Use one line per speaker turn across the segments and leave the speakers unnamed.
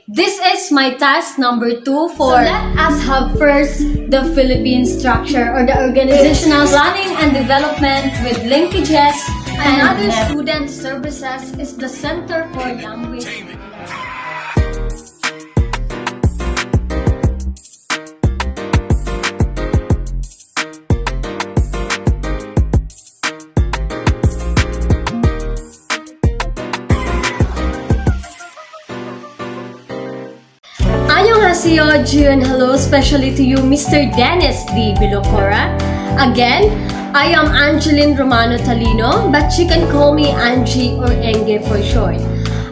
This is my task number 2 for let us have first the Philippine structure or the organizational planning and development with linkages. Another student services is the Center for Language. Annyeonghaseyo, June. Hello, especially to you, Mr. Dennis D. Bilocora. Again, I am Angelyn Romano Talino, but you can call me Angie or Enge for short.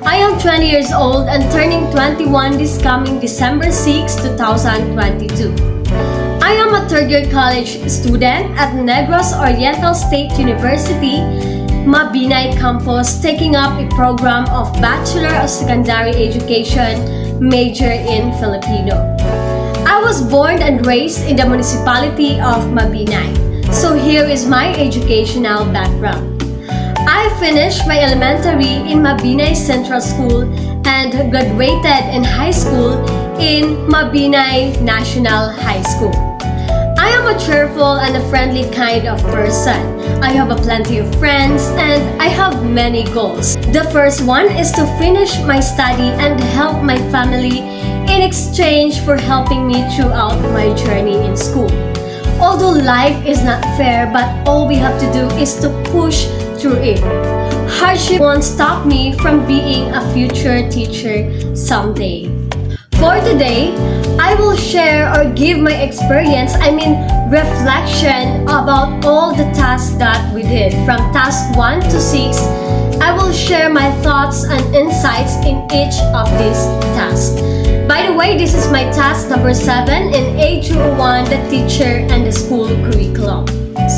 I am 20 years old and turning 21 this coming December 6, 2022. I am a third-year college student at Negros Oriental State University, Mabinay campus, taking up a program of Bachelor of Secondary Education, major in Filipino. I was born and raised in the municipality of Mabinay. So here is my educational background. I finished my elementary in Mabinay Central School and graduated in high school in Mabinay National High School. I am a cheerful and a friendly kind of person. I have a plenty of friends and I have many goals. The first one is to finish my study and help my family in exchange for helping me throughout my journey in school. Although life is not fair, but all we have to do is to push through it. Hardship won't stop me from being a future teacher someday. For today, I will share or give my experience, reflection about all the tasks that we did. From task 1 to 6, I will share my thoughts and insights in each of these tasks. By the way, this is my task number 7 in A201, the teacher and the school curriculum.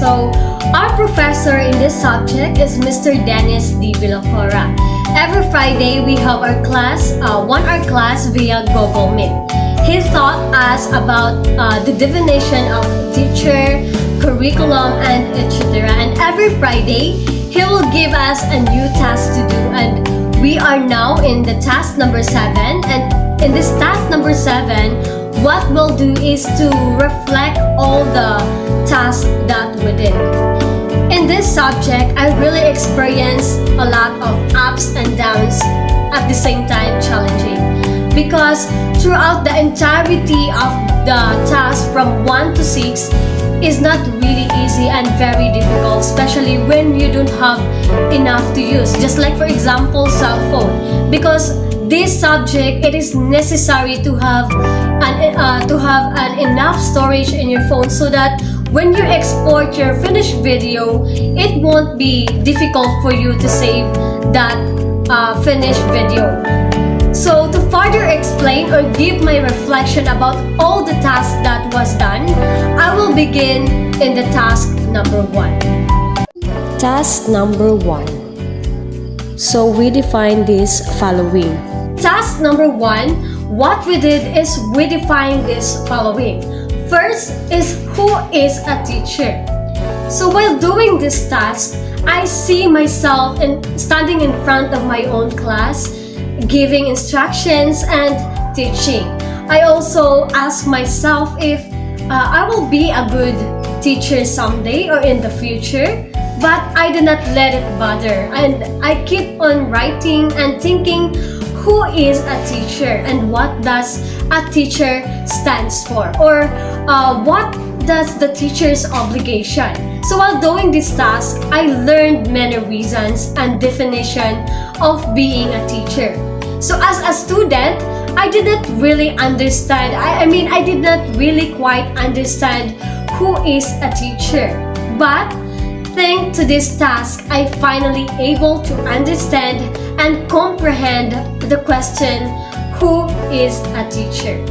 So, our professor in this subject is Mr. Dennis D. Bilocora. Every Friday, we have our class, 1-hour class via Google Meet. He taught us about the definition of teacher, curriculum, and etc. And every Friday, he will give us a new task to do. And we are now in the task number 7. And in this task number 7, what we'll do is to reflect all the tasks that we did. In this subject, I really experienced a lot of ups and downs, at the same time challenging. Because throughout the entirety of the task from 1 to 6 is not really easy and very difficult, especially when you don't have enough to use. Just like for example, cell phone. Because this subject, it is necessary to have an enough storage in your phone so that when you export your finished video, it won't be difficult for you to save that finished video. So to further explain or give my reflection about all the tasks that was done, I will begin in the task number 1.
Task number 1. So we define this following.
Task number 1, what we did is we defined this following. First is who is a teacher. So while doing this task, I see myself standing in front of my own class, giving instructions and teaching. I also ask myself if I will be a good teacher someday or in the future, but I do not let it bother. And I keep on writing and thinking, who is a teacher and what does a teacher stands for, or what does the teacher's obligation. So while doing this task, I learned many reasons and definition of being a teacher. So as a student, I did not really understand, I did not really quite understand who is a teacher. But thanks to this task, I finally able to understand and comprehend the question, who is a teacher?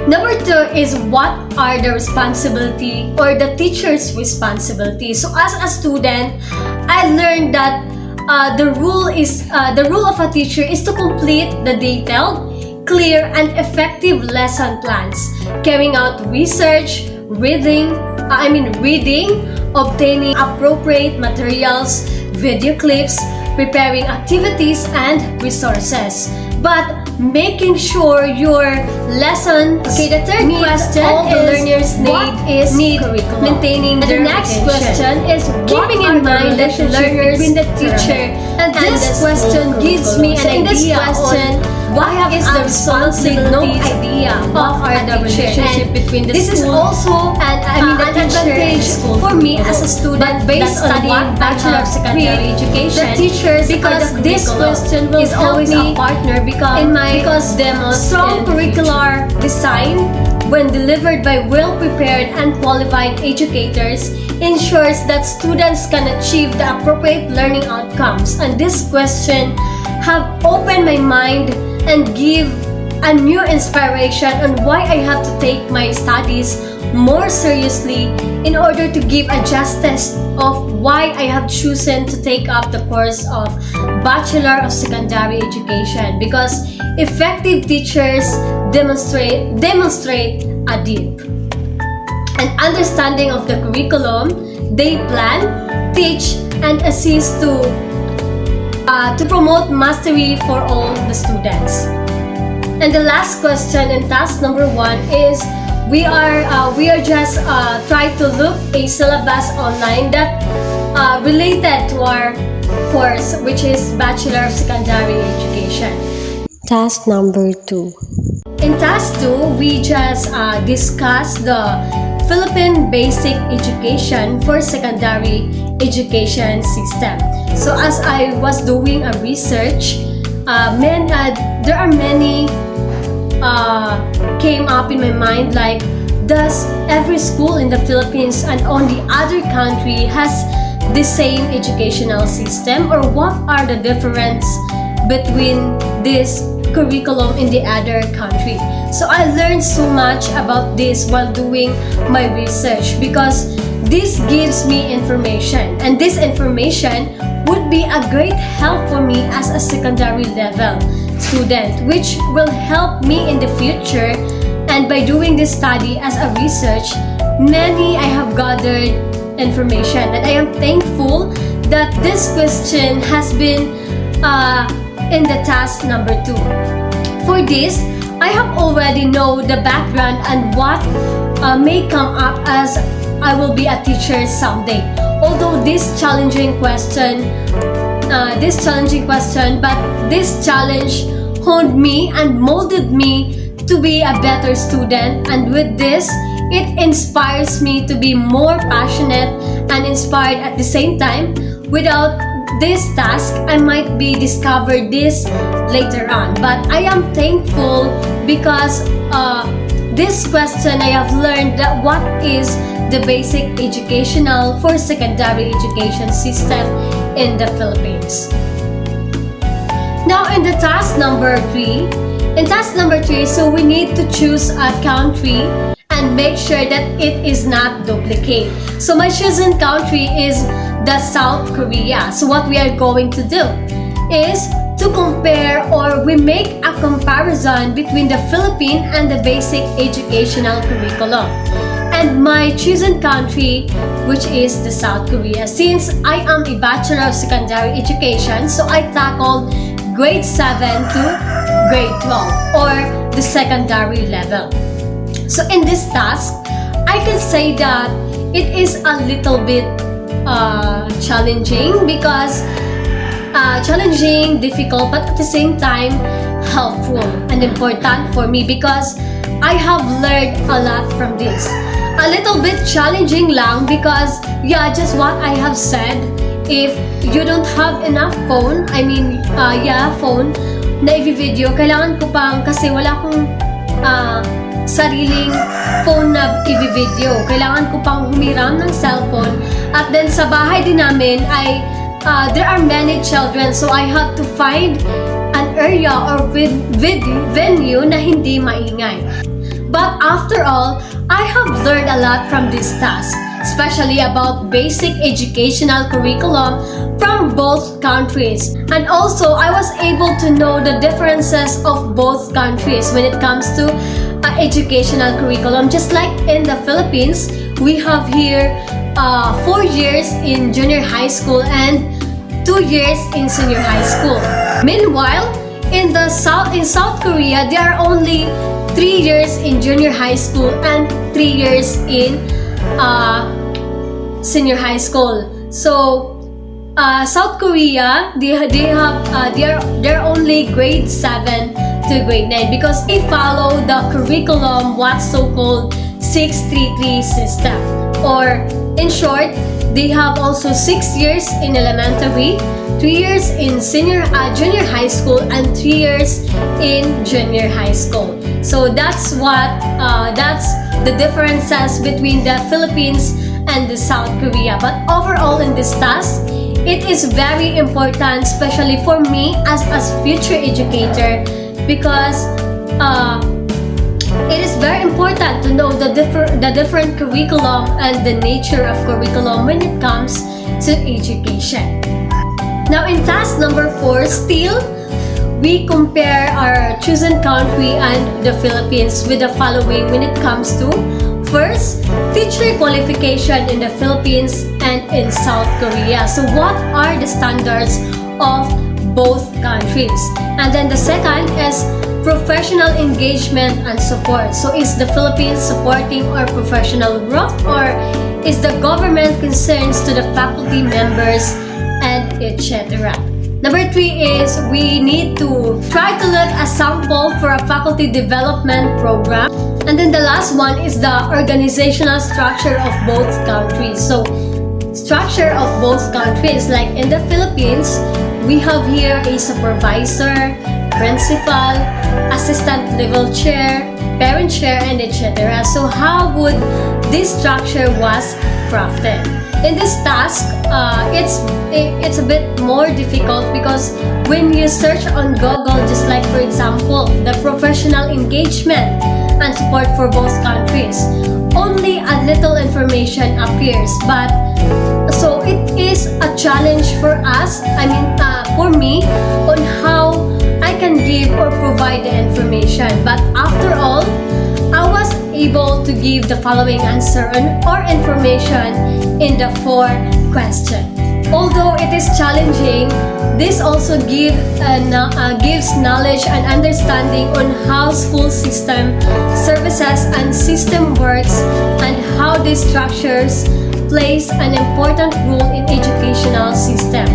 Number 2 is what are the responsibility or the teacher's responsibility. So as a student, I learned that the rule of a teacher is to complete the detailed, clear, and effective lesson plans, carrying out research, reading, obtaining appropriate materials, video clips, preparing activities and resources. But making sure your lesson. Okay, the third question all the learners need curriculum. Maintaining and the next question is keeping in mind that the learners between the teacher and this question gives me an idea on what is the responsibilities of our relationship between the
this
school.
is also
And an advantage for me as a student based on studying Bachelor of Secondary Education, the teachers, because this question will always a partner because strong curricular design, when delivered by well-prepared and qualified educators, ensures that students can achieve the appropriate learning outcomes. And this question have opened my mind and give a new inspiration on why I have to take my studies more seriously in order to give a justice of why I have chosen to take up the course of Bachelor of Secondary Education, because effective teachers demonstrate a deep and understanding of the curriculum. They plan, teach, and assist to promote mastery for all the students. And the last question in task number 1 is we are just trying to look a syllabus online that related to our course, which is Bachelor of Secondary Education.
Task number 2.
In task 2, we just discussed the Philippine Basic Education for Secondary Education System. So as I was doing a research, there are many came up in my mind, like, does every school in the Philippines and on the other country has the same educational system, or what are the difference between this curriculum in the other country? So I learned so much about this while doing my research, because this gives me information, and this information would be a great help for me as a secondary level student, which will help me in the future. And by doing this study as a research, I have gathered information, and I am thankful that this question has been in the task number 2. For this, I have already know the background and what may come up as I will be a teacher someday. Although this challenging question, but this challenge honed me and molded me to be a better student, and with this, it inspires me to be more passionate and inspired at the same time. Without this task, I might be discovered this later on, but I am thankful because this question I have learned that what is the basic educational for secondary education system in the Philippines. Now in the task number 3, so we need to choose a country and make sure that it is not duplicate. So my chosen country is the South Korea. So what we are going to do is to compare, or we make a comparison between the Philippine and the basic educational curriculum. And my chosen country, which is the South Korea. Since I am a Bachelor of Secondary Education, so I tackled grade 7 to grade 12, or the secondary level. So in this task, I can say that it is a little bit challenging, because difficult, but at the same time helpful and important for me, because I have learned a lot from this. A little bit challenging lang because just what I have said, if you don't have enough phone, phone na i-video, kailangan ko pang, kasi wala akong sariling phone na i-video. Kailangan ko pang humiram ng cellphone. At then sa bahay din namin ay there are many children, so I have to find an area or venue na hindi maingay. But after all, I have learned a lot from this task, especially about basic educational curriculum from both countries. And also, I was able to know the differences of both countries when it comes to educational curriculum. Just like in the Philippines, we have here 4 years in junior high school and 2 years in senior high school. Meanwhile, in South Korea, there are only 3 years in junior high school and 3 years in senior high school. So South Korea, they're only grade 7 to grade 9 because they follow the curriculum, what's so-called 633 system. Or in short, they have also 6 years in elementary, 3 years in junior high school, and 3 years in junior high school. So that's the differences between the Philippines and the South Korea. But overall in this task, it is very important, especially for me as a future educator, because it is very important to know the different curriculum and the nature of curriculum when it comes to education. Now in task number 4, still we compare our chosen country and the Philippines with the following when it comes to: first, teacher qualification in the Philippines and in South Korea. So what are the standards of both countries? And then the second is professional engagement and support. So is the Philippines supporting our professional growth, or is the government concerns to the faculty members and etc. Number 3 is we need to try to look a sample for a faculty development program. And then the last one is the organizational structure of both countries. So structure of both countries, like in the Philippines, we have here a supervisor, principal, assistant level chair, parent chair, and etc. So how would this structure was crafted? In this task, it's a bit more difficult because when you search on Google, just like for example, the professional engagement and support for both countries, only a little information appears. But so it is a challenge for us, for me, on how I can give or provide the information. But after all, I was able to give the following answer or information in the 4 questions. Although it is challenging, this also gives knowledge and understanding on how school system, services, and system works, and how these structures plays an important role in educational system.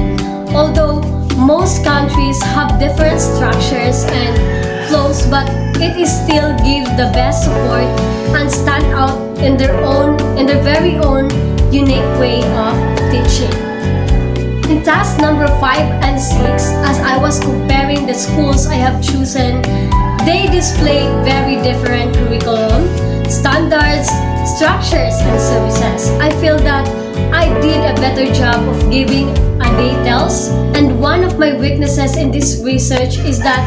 Although most countries have different structures and flows, but it is still give the best support and stand out in their very own unique way of teaching. In task number 5 and 6, as I was comparing the schools I have chosen, they displayed very different curriculum, standards, structures, and services. I feel that I did a better job of giving details, and one of my weaknesses in this research is that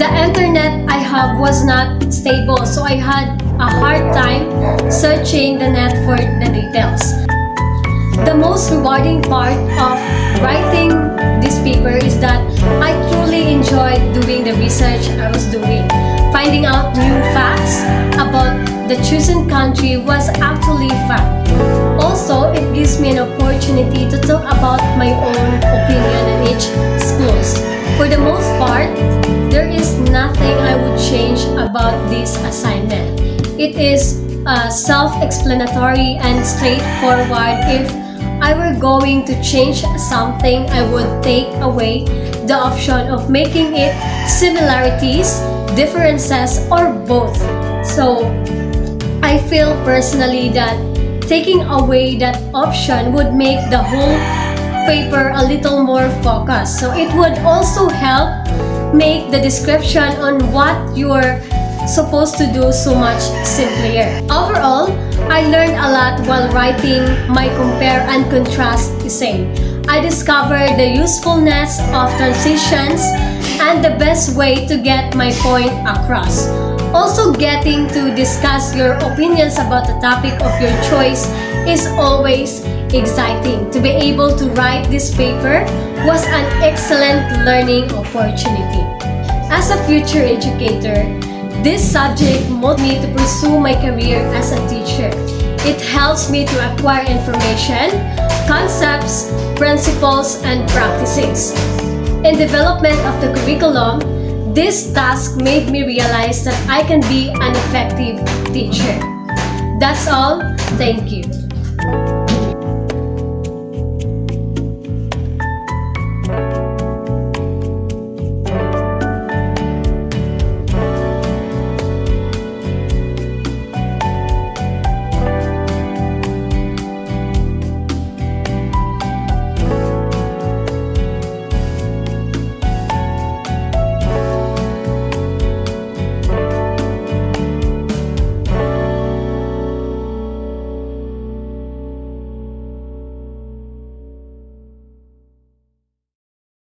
the internet I have was not stable, so I had a hard time searching the net for the details. The most rewarding part of writing this paper is that I truly enjoyed doing the research I was doing. Finding out new facts about the chosen country was actually fun. Also, it gives me an opportunity to talk about my own opinion on each schools. For the most part, there is nothing I would change about this assignment. It is self-explanatory and straightforward. If I were going to change something, I would take away the option of making it similarities, differences, or both. So, I feel personally that taking away that option would make the whole paper a little more focused. So it would also help make the description on what you're supposed to do so much simpler. Overall, I learned a lot while writing my compare and contrast essay. I discovered the usefulness of transitions and the best way to get my point across. Also, getting to discuss your opinions about the topic of your choice is always exciting. To be able to write this paper was an excellent learning opportunity. As a future educator, this subject motivated me to pursue my career as a teacher. It helps me to acquire information, concepts, principles, and practices. In development of the curriculum, this task made me realize that I can be an effective teacher. That's all. Thank you.